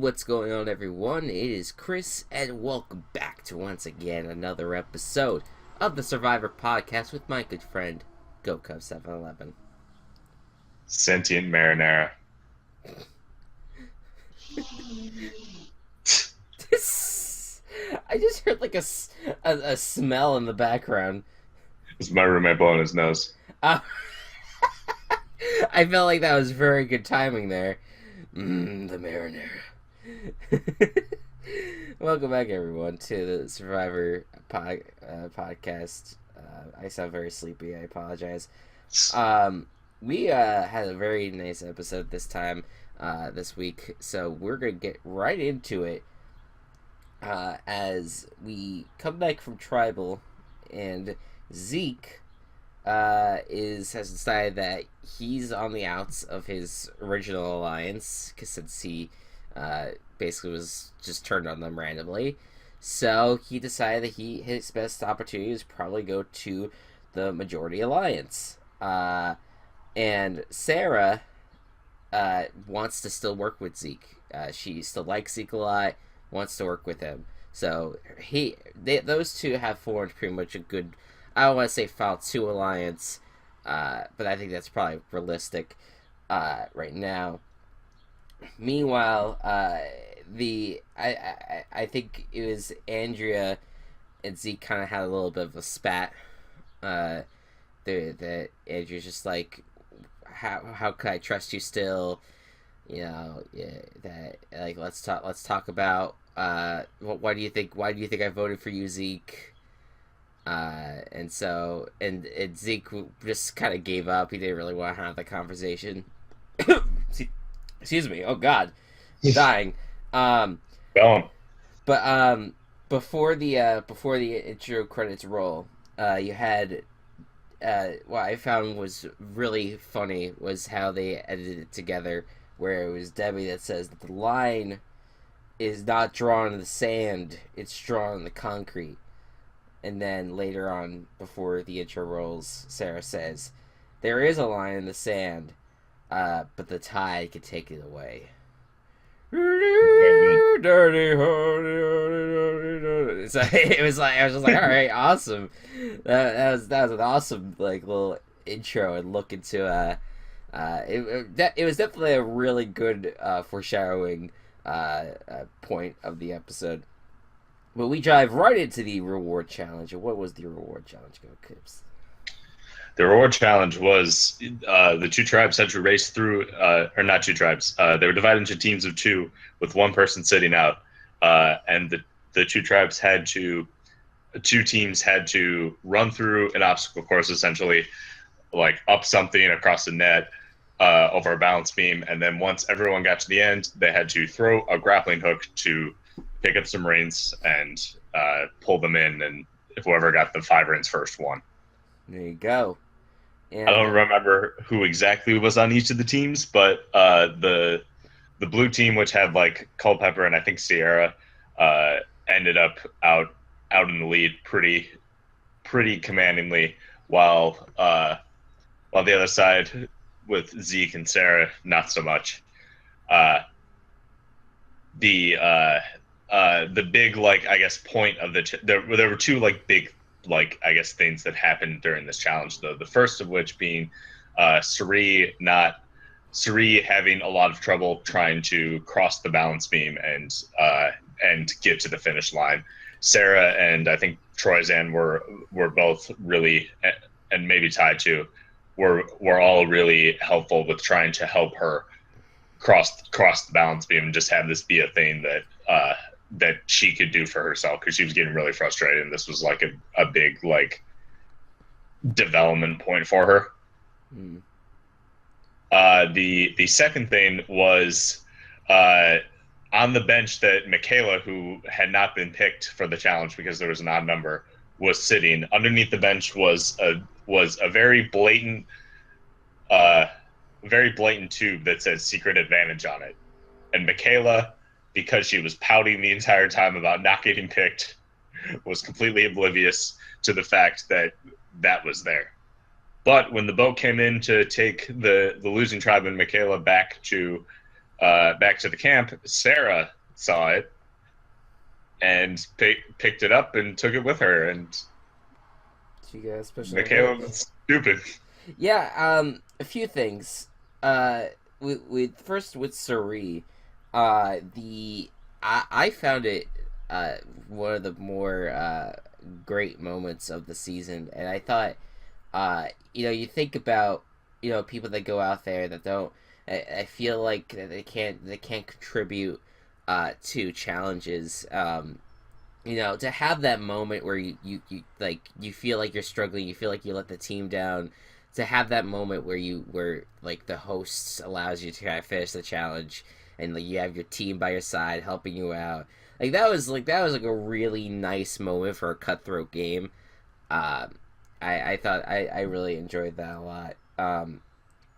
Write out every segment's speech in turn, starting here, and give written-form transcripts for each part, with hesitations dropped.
what's going on, everyone? It is Chris, and welcome back to once again another episode of the Survivor Podcast with my good friend Gocubs 711. Sentient marinara. I just heard like a smell in the background. It's my roommate blowing his nose. Uh, I felt like that was very good timing there. The marinara. Welcome back, everyone, to the Survivor podcast. I sound very sleepy. I apologize. We had a very nice episode this week, so we're gonna get right into it. As we come back from Tribal, and Zeke has decided that he's on the outs of his original alliance, because since he basically was just turned on them randomly, so he decided that his best opportunity is probably go to the majority alliance. And Sarah wants to still work with Zeke. She still likes Zeke a lot, wants to work with him. So those two have formed pretty much a good, I don't want to say File 2 alliance, but I think that's probably realistic right now. Meanwhile, I think it was Andrea and Zeke kind of had a little bit of a spat. That Andrea's just like, how could I trust you still? Yeah, that, like, let's talk about why do you think I voted for you, Zeke? And Zeke just kind of gave up. He didn't really want to have the conversation. Excuse me. Oh God, I'm dying. But before the intro credits roll, you had what I found was really funny was how they edited it together, where it was Debbie that says that the line is not drawn in the sand, it's drawn in the concrete. And then later on, before the intro rolls, Sarah says, there is a line in the sand, but the tide could take it away. Dirty, so it was like, I was just like, all right, awesome. That was an awesome, like, little intro and look into it was definitely a really good foreshadowing point of the episode. But we dive right into the reward challenge. And what was the reward challenge, Gocubs? The reward challenge was the two tribes had to race through, or not two tribes. They were divided into teams of two, with one person sitting out, and the two teams had to run through an obstacle course, essentially, like up something across the net, over a balance beam, and then once everyone got to the end, they had to throw a grappling hook to pick up some reins and pull them in, and whoever got the 5 reins first won. There you go. And I don't remember who exactly was on each of the teams, but the blue team, which had like Culpepper and I think Sierra, ended up out in the lead pretty commandingly, while the other side with Zeke and Sarah not so much. The big, like, I guess, point of there were two like big, like, I guess, things that happened during this challenge, though. The first of which being S3E having a lot of trouble trying to cross the balance beam and get to the finish line. Sarah and I think Troyzan were both really, and maybe Ty too, were all really helpful with trying to help her cross the balance beam and just have this be a thing that she could do for herself, because she was getting really frustrated, and this was like a big, like, development point for her. The second thing was on the bench that Michaela, who had not been picked for the challenge because there was an odd number, was sitting. Underneath the bench was a very blatant tube that said secret advantage on it, and Michaela, because she was pouting the entire time about not getting picked, was completely oblivious to the fact that was there. But when the boat came in to take the losing tribe and Michaela back to the camp, Sarah saw it and picked it up and took it with her, and She got a special Michaela event. was stupid. Yeah, a few things. With first with Suri, the I found it one of the more great moments of the season, and I thought, you think about people that go out there that don't. I feel like they can't contribute to challenges. To have that moment where you like you feel like you're struggling, you feel like you let the team down, to have that moment where like the host allows you to kind of finish the challenge, and like you have your team by your side helping you out, like a really nice moment for a cutthroat game. um I thought I really enjoyed that a lot.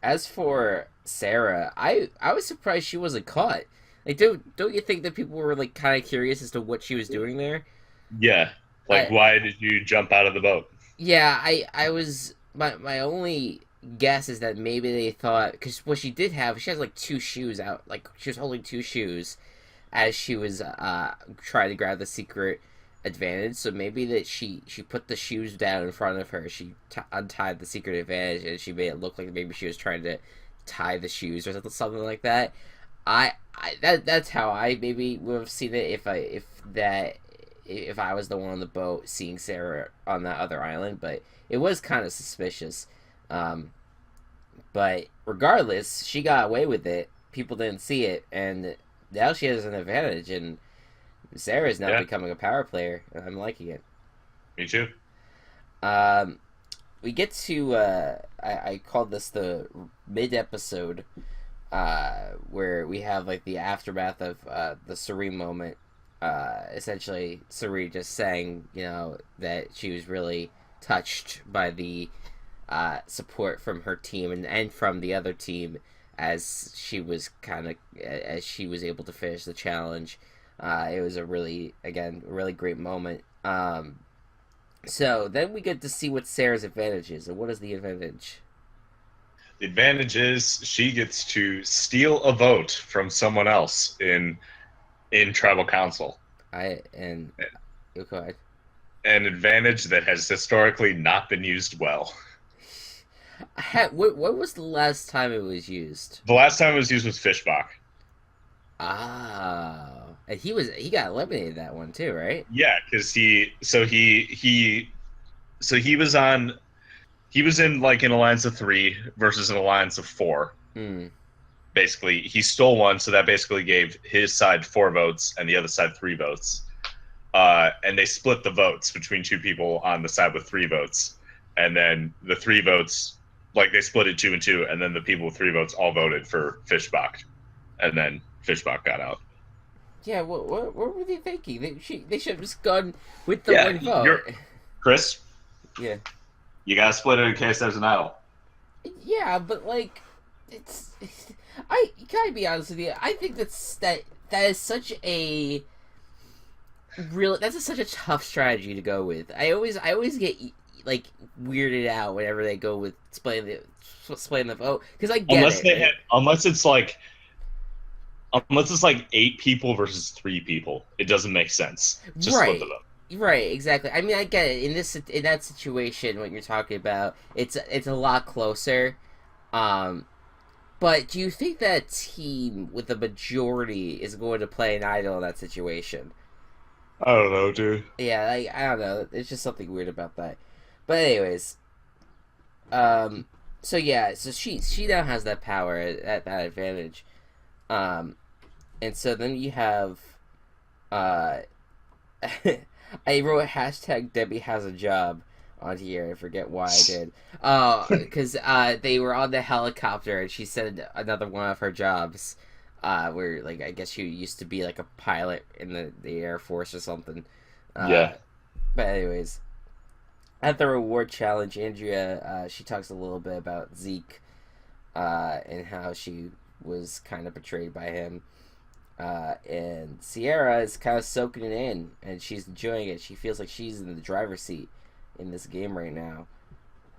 As for Sarah, I was surprised she wasn't caught. Like, don't you think that people were like kind of curious as to what she was doing there? Yeah, like I why did you jump out of the boat? Yeah, I was my only guess is that maybe they thought, because what she did have, she has like two shoes out, like she was holding two shoes as she was trying to grab the secret advantage. So maybe that she put the shoes down in front of her, she untied the secret advantage, and she made it look like maybe she was trying to tie the shoes or something like that. That's how I maybe would have seen it if I was the one on the boat seeing Sarah on that other island, but it was kind of suspicious. Um, but regardless, she got away with it. People didn't see it, and now she has an advantage. And Sarah is now Yeah, becoming a power player, and I'm liking it. me too. Um, we get to I called this the mid episode, where we have like the aftermath of the Suri moment. Essentially, Suri just saying, that she was really touched by the support from her team and from the other team, as she was able to finish the challenge. It was a really great moment. So then we get to see what Sarah's advantage is. And what is the advantage? The advantage is she gets to steal a vote from someone else in tribal council. I and Go ahead. An advantage that has historically not been used well. What was the last time it was used? The last time it was used was Fishbach. Oh, and he got eliminated that one too, right? Yeah, because he was on he was in like an alliance of three versus an alliance of four. Hmm. Basically, he stole one, so that basically gave his side 4 votes and the other side 3 votes. And they split the votes between two people on the side with 3 votes, and then the 3 votes, like they split it 2 and 2, and then the people with 3 votes all voted for Fishbach, and then Fishbach got out. Yeah. What were they thinking? They should have just gone with the Yeah, one vote. you're Chris. Yeah. You gotta split it in case there's an idol. Yeah, but like, it's. I gotta be honest with you. I think that is such a such a tough strategy to go with. I always get like weirded out whenever they go with splitting the vote, because I get Unless it. they Right? had, unless it's like 8 people versus 3 people, it doesn't make sense to split the Right. vote. Right, exactly. I mean, I get it. In that situation, what you're talking about, it's a lot closer. Um, but do you think that team with the majority is going to play an idol in that situation? I don't know, dude. Yeah, I don't know. It's just something weird about that. But anyways, um, so yeah, so she now has that power at that advantage. Um, and so then you have uh I wrote hashtag Debbie has a job on here. I forget why I did. Because they were on the helicopter, and she said another one of her jobs, where like I guess she used to be like a pilot in the Air Force or something. Uh, Yeah. but anyways, at the reward challenge, Andrea she talks a little bit about Zeke, and how she was kind of betrayed by him. And Sierra is kind of soaking it in, and she's enjoying it. She feels like she's in the driver's seat in this game right now.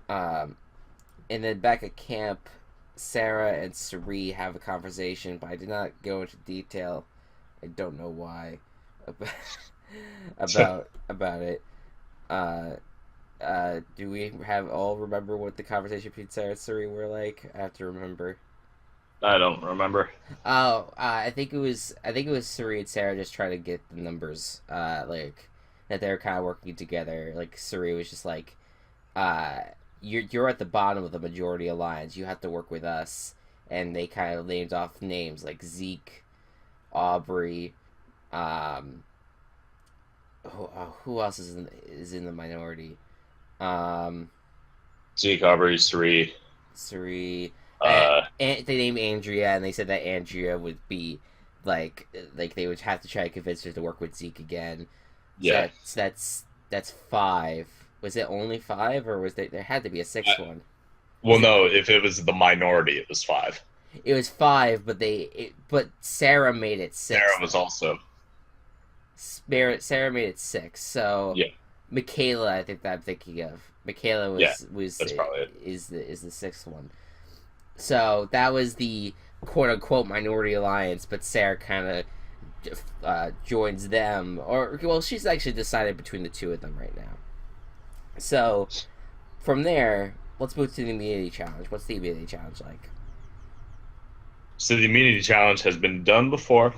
Um, and then back at camp, Sarah and Sari have a conversation, but I did not go into detail I don't know why about it. Uh, do we have all remember what the conversation between Sarah and Suri were like? I have to remember. I don't remember. Oh, I think it was Suri and Sarah just trying to get the numbers. Like that they were kind of working together. Like Suri was just like, uh, you're at the bottom of the majority alliance. You have to work with us. And they kind of named off names like Zeke, Aubrey, um, who else is in the minority? Um, Zeke, Aubrey, S3E. Suri. Uh, And they named Andrea, and they said that Andrea would be like they would have to try to convince her to work with Zeke again. So yeah. that's five. Was it only five, or was there had to be a sixth one? Well, no. If it was the minority, it was 5. It was five, but Sarah made it six. Sarah was also. Sarah made it six. So Yeah. Michaela, I think that I'm thinking of. Michaela Yeah. was That's probably it. is the sixth one. So that was the quote unquote minority alliance, but Sarah kind of joins them, or well, she's actually decided between the two of them right now. So from there, let's move to the immunity challenge. What's the immunity challenge like? So the immunity challenge has been done before.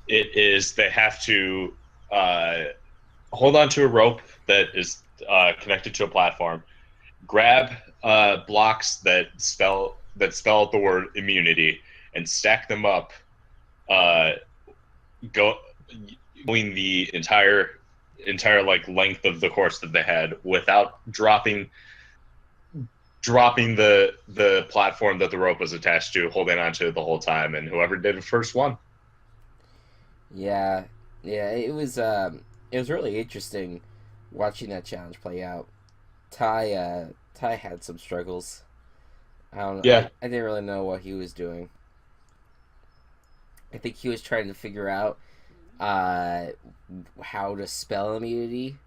It is they have to uh, hold on to a rope that is connected to a platform, grab blocks that spell out the word immunity, and stack them up, uh, going the entire like length of the course that they had without dropping the platform that the rope was attached to, holding onto the whole time, and whoever did it first won. Yeah, yeah, it was really interesting watching that challenge play out. Ty had some struggles. I don't know. Yeah. I didn't really know what he was doing. I think he was trying to figure out uh, how to spell immunity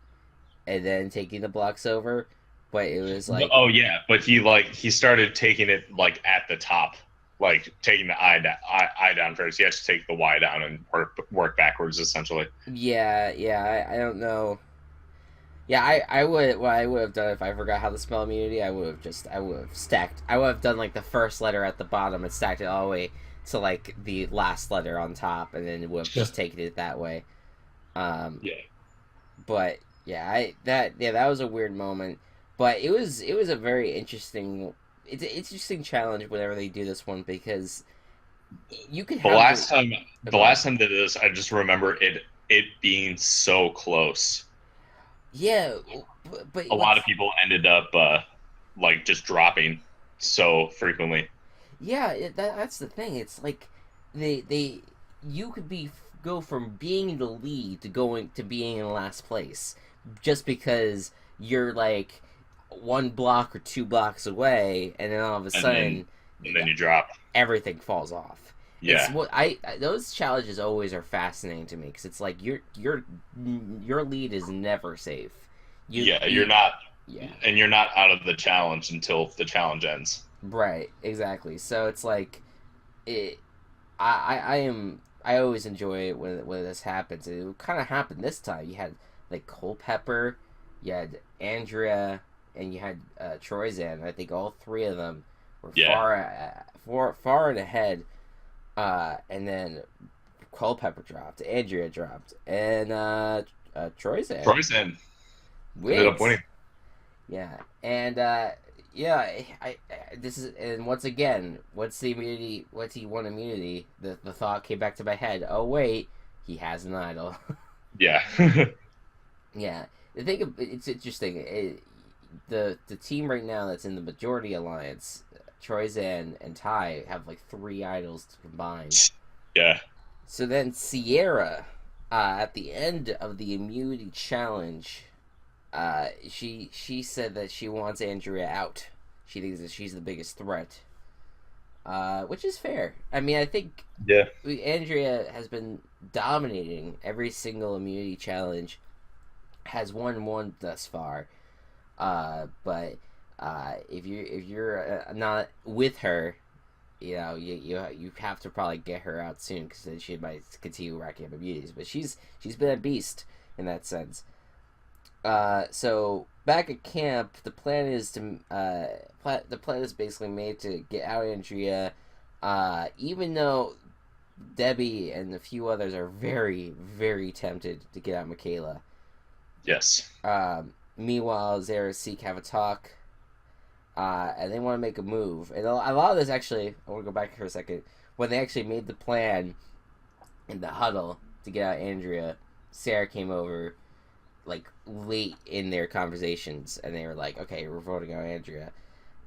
and then taking the blocks over. But it was like, Oh yeah, but he started taking it like at the top, like taking the I down first. He has to take the Y down and work backwards essentially. yeah, I don't know. Yeah, I would what I would have done if I forgot how to spell immunity. I would have stacked. I would have done like the first letter at the bottom and stacked it all the way to like the last letter on top, and then would have just taken it that way. Yeah. But that was a weird moment. But it was a very it's an interesting challenge whenever they do this one because you could The have last time they did this, I just remember it being so close. yeah, but A lot of people ended up like just dropping so frequently. yeah, that's the thing. It's like they you could go from being in the lead to going to being in last place just because you're like one block or two blocks away, and then all of a sudden And then you drop. everything falls off. It's Yeah. what those challenges always are fascinating to me because it's like your lead is never safe. You're not. Yeah. And you're not out of the challenge until the challenge ends. Right, exactly. So it's like it. I always enjoy it when this happens. It kind of happened this time. You had like Culpepper, you had Andrea, and you had Troyzan. I think all three of them were far and ahead. And then Culpepper dropped, Andrea dropped, and Troyzan ended up winning. Yeah, and yeah, I this is and once again, what's the immunity? What's he won immunity? The thought came back to my head. Oh wait, he has an idol. Yeah. Yeah, the thing it's interesting. The team right now that's in the majority alliance, Troyzan and Ty have like 3 idols combined. Yeah. So then Sierra, at the end of the immunity challenge, she said that she wants Andrea out. She thinks that she's the biggest threat, which is fair. I mean, I think Andrea has been dominating every single immunity challenge, has won one thus far. But if you're not with her, you have to probably get her out soon because then she might continue racking up immunities. But she's been a beast in that sense. So back at camp, the plan is the plan is basically made to get out Andrea, even though Debbie and a few others are very very tempted to get out Michaela. Yes. Meanwhile, Zara and Zeke have a talk, and they want to make a move. And a lot of this actually, I want to go back for a second. When they actually made the plan in the huddle to get out Andrea, Sarah came over like late in their conversations, and they were like, "Okay, we're voting out Andrea."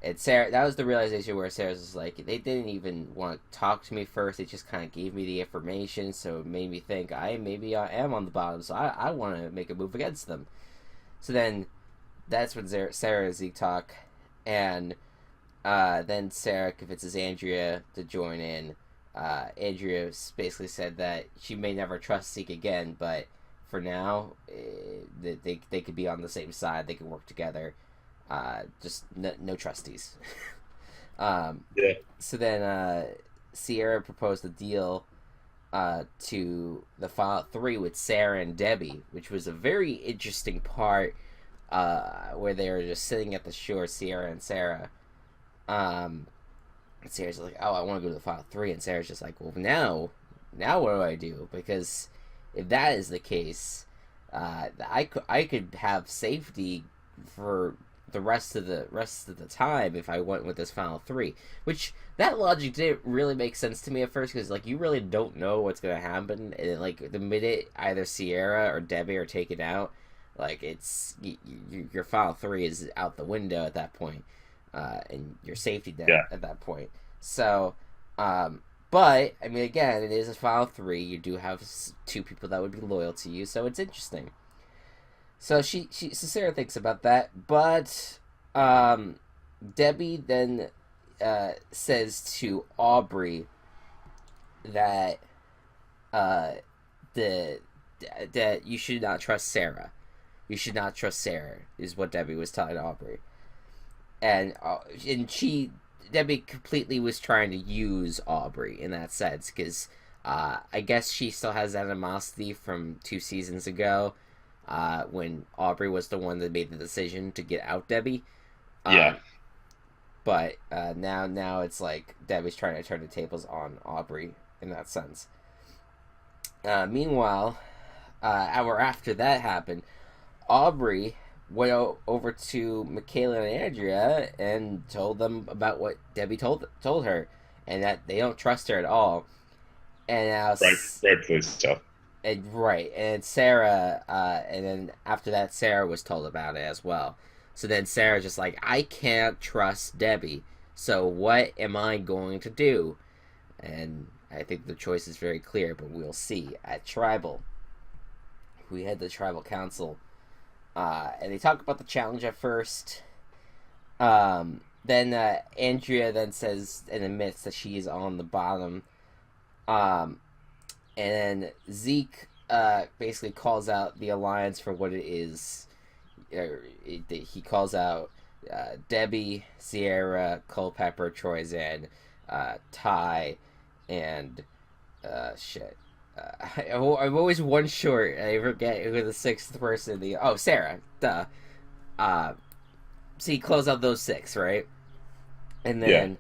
And Sarah, that was the realization where Sarah's was like, they didn't even want to talk to me first. They just kind of gave me the information, so it made me think maybe I am on the bottom, so I want to make a move against them. So then, that's when Sarah and Zeke talk, and then Sarah convinces Andrea to join in. Andrea basically said that she may never trust Zeke again, but for now, they could be on the same side. They can work together. Just no trusties. Yeah. So then Sierra proposed a deal to the Final 3 with Sarah and Debbie, which was a very interesting part where they were just sitting at the shore, Sierra and Sarah. And Sarah's like, "Oh, I want to go to the Final 3," and Sarah's just like, "Well, now what do I do? Because if that is the case, I could have safety for the rest of the time if I went with this Final 3," which that logic didn't really make sense to me at first, because like you really don't know what's gonna happen, and like the minute either Sierra or Debbie are taken out, like it's your Final 3 is out the window at that point, and your safety net at that point. So, but I mean, again, it is a Final 3. You do have 2 people that would be loyal to you, so it's interesting. So so Sarah thinks about that, but Debbie then says to Aubrey that that you should not trust Sarah. You should not trust Sarah, is what Debbie was telling Aubrey, and Debbie completely was trying to use Aubrey in that sense, because I guess she still has animosity from 2 seasons ago. When Aubrey was the one that made the decision to get out Debbie. But now it's like Debbie's trying to turn the tables on Aubrey in that sense. Meanwhile, hour after that happened, Aubrey went over to Michaela and Andrea and told them about what Debbie told her, and that they don't trust her at all. And now rightfully so. And Sarah, and then after that, Sarah was told about it as well. So then Sarah's just like, I can't trust Debbie, so what am I going to do? And I think the choice is very clear, but we'll see. At Tribal, we had the Tribal Council, and they talk about the challenge at first. Then Andrea then says and admits that she is on the bottom. And then Zeke basically calls out the alliance for what it is. He calls out Debbie, Sierra, Culpepper, Troyzan, Ty, and I'm always one short. I forget who the 6th person. Sarah. Duh. So he closed out those 6, right? And then,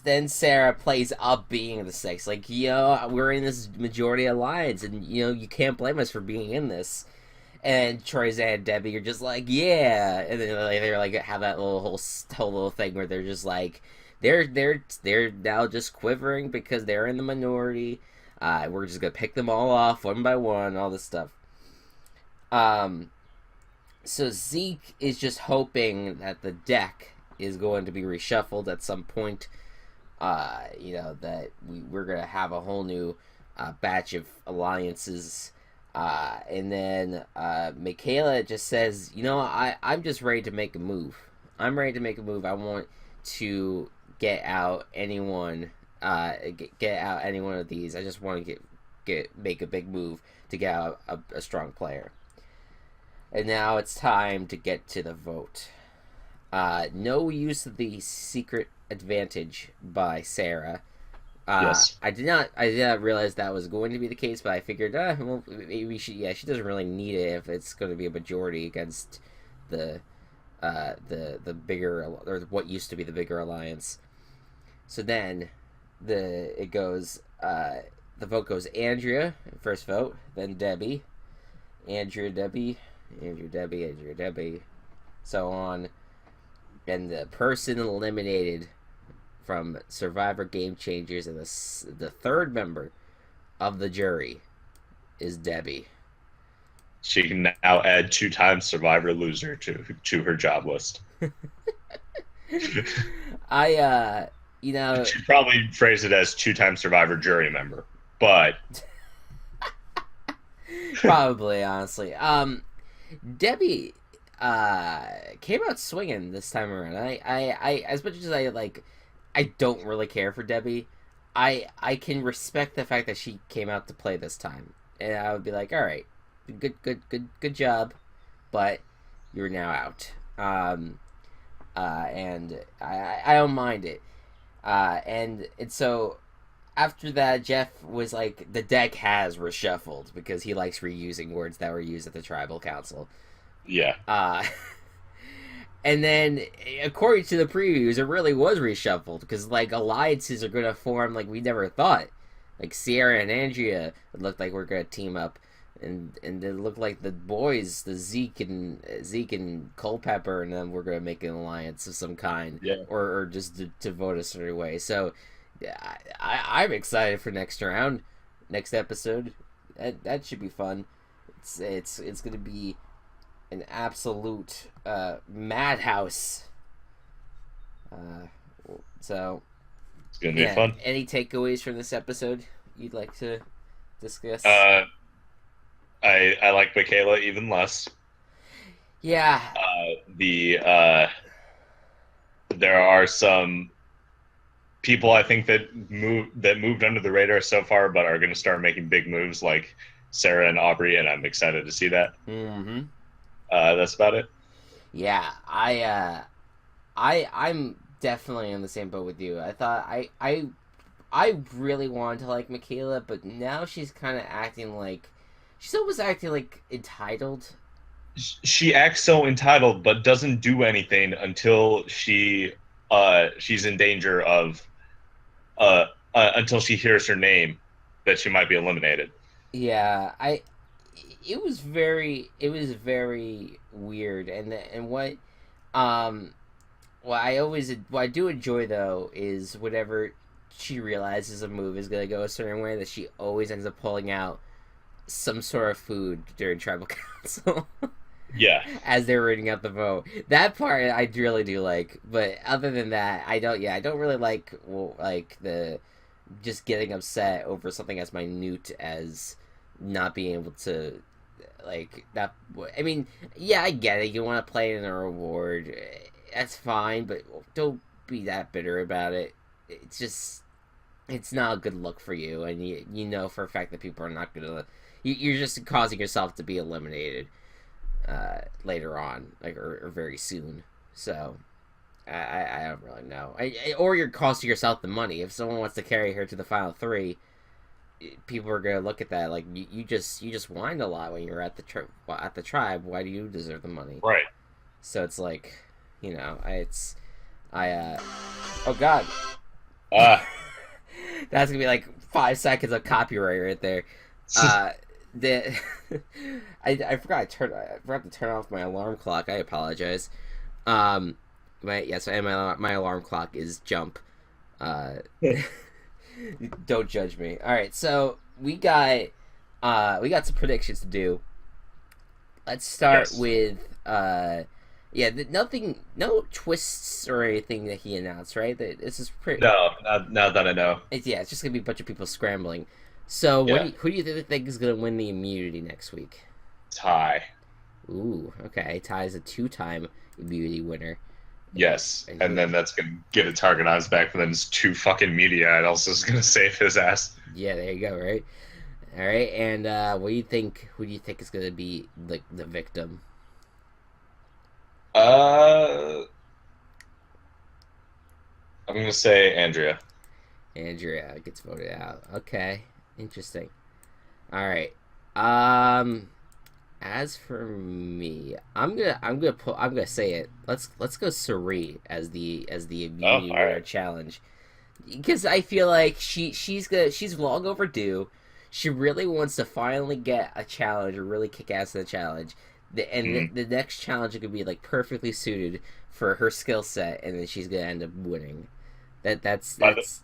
then Sarah plays up being the 6th. Like, we're in this majority alliance, and, you can't blame us for being in this. And Troyzan and Debbie are just like, yeah. And then they're like, have that whole little thing where they're just like, they're now just quivering because they're in the minority. We're just going to pick them all off one by one, all this stuff. So Zeke is just hoping that the deck is going to be reshuffled at some point. That we're going to have a whole new batch of alliances. And then Michaela just says, I'm just ready to make a move. I'm ready to make a move. I want to get out anyone, get out any one of these. I just want to make a big move to get out a strong player. And now it's time to get to the vote. No use of the secret advantage by Sarah. Yes. I did not realize that was going to be the case, but I figured, well, maybe she doesn't really need it if it's going to be a majority against the the bigger, or what used to be the bigger alliance. So then it goes, the vote goes Andrea first vote, then Debbie, Andrea, Debbie, Andrea, Debbie, Andrea, Debbie, so on, and the person eliminated from Survivor Game Changers and the third member of the jury is Debbie. She can now add 2 times Survivor loser to her job list. I you know, She'd probably phrase it as 2 times Survivor jury member, but probably, honestly. Debbie came out swinging this time around. I as much as I don't really care for Debbie, I can respect the fact that she came out to play this time, and I would be like, all right, good job, but you're now out. And I don't mind it. And so after that, Jeff was like, the deck has reshuffled because he likes reusing words that were used at the tribal council. yeah. And then, according to the previews, it really was reshuffled because like alliances are going to form like we never thought. Like Sierra and Andrea, it looked like we're going to team up, and it looked like the boys, the Zeke and Culpepper, and them were going to make an alliance of some kind, Yeah. or just to vote a certain way. So, I'm excited for next round, next episode. That should be fun. It's going to be an absolute madhouse. So It's going to be fun. Any takeaways from this episode you'd like to discuss? I like Michaela even less. Yeah. There are some people I think that moved under the radar so far, but are going to start making big moves, like Sarah and Aubrey, and I'm excited to see that. Mm-hmm. That's about it. Yeah, I'm definitely in the same boat with you. I thought I really wanted to like Michaela, but now she's kind of acting like she's almost acting like entitled. She acts so entitled, but doesn't do anything until she's in danger of until she hears her name that she might be eliminated. Yeah, it was very weird, and what what I do enjoy though is whenever she realizes a move is gonna go a certain way, that she always ends up pulling out some sort of food during tribal council. Yeah. As they're reading out the vote, that part I really do like, but other than that, I don't really like the just getting upset over something as minute as not being able to like that. I mean, yeah, I get it. You want to play it in a reward, that's fine, but don't be that bitter about it. It's just, it's not a good look for you, and you know for a fact that people are not gonna. You're just causing yourself to be eliminated later on, like or very soon. So I don't really know. Or you're costing yourself the money. If someone wants to carry her to the final 3, people are gonna look at that like you just whined a lot when you were at the tribe. Why do you deserve the money? Right. So it's like, oh god. That's gonna be like 5 seconds of copyright right there. I forgot to turn off my alarm clock. I apologize. My alarm clock is jump. Don't judge me. All right, so we got some predictions to do. Let's start with no twists or anything that he announced, right? This is pretty. No, not that I know. It's just gonna be a bunch of people scrambling. So who do you think is gonna win the immunity next week? Ty. Ooh, okay. Ty's a 2-time immunity winner. Yes, and then that's gonna get a target on his back, but then it's 2 fucking media idols is gonna save his ass. Yeah, there you go. Right. All right, and what do you think? Who do you think is gonna be the victim? I'm gonna say Andrea. Andrea gets voted out. Okay, interesting. All right. Um, as for me, I'm gonna say it. Let's go Suri as the Oh, immunity all winner right. challenge because I feel like she's long overdue. She really wants to finally get a challenge or really kick ass in the challenge. Hmm. The next challenge could be like perfectly suited for her skill set, and then she's gonna end up winning. By the That's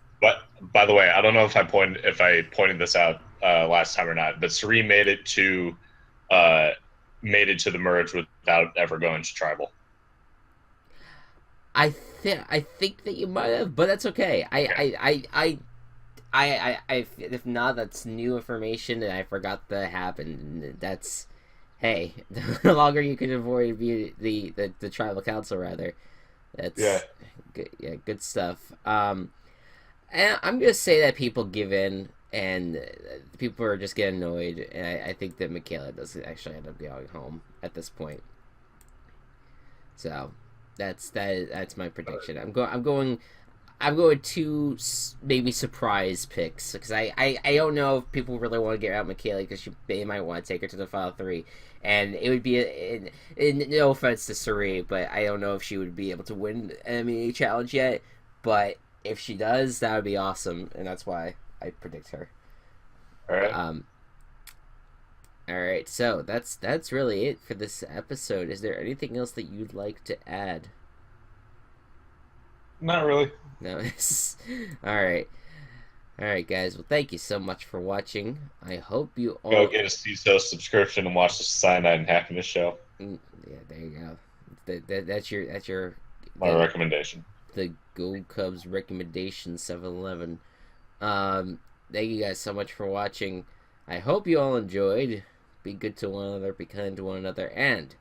by the way, I don't know if I pointed this out last time or not, but Suri uh, made it to the merge without ever going to tribal. I think that you might have, but that's okay. Okay. If not, that's new information, and I forgot that happened. That's hey, the longer you can avoid the tribal council, rather, Yeah. that's good. Yeah, good stuff. And I'm gonna say that people give in, and people are just getting annoyed, and I think that Michaela does actually end up going home at this point. So that's my prediction. I'm going to maybe surprise picks because I don't know if people really want to get out Michaela because they might want to take her to the final three, and it would be no offense to Suri, but I don't know if she would be able to win an MMA challenge yet. But if she does, that would be awesome, and that's why I predict her. All right. Um, all right, so that's really it for this episode. Is there anything else that you'd like to add? Not really. No. All right. All right, guys. Well, thank you so much for watching. I hope you Go all. get a CISO subscription and watch the Cyanide and Happiness show. Yeah, there you go. That's your My recommendation. the Go Cubs recommendation 7-Eleven. Um, thank you guys so much for watching. I hope you all enjoyed. Be good to one another. Be kind to one another, and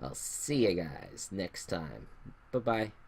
I'll see you guys next time. Bye bye.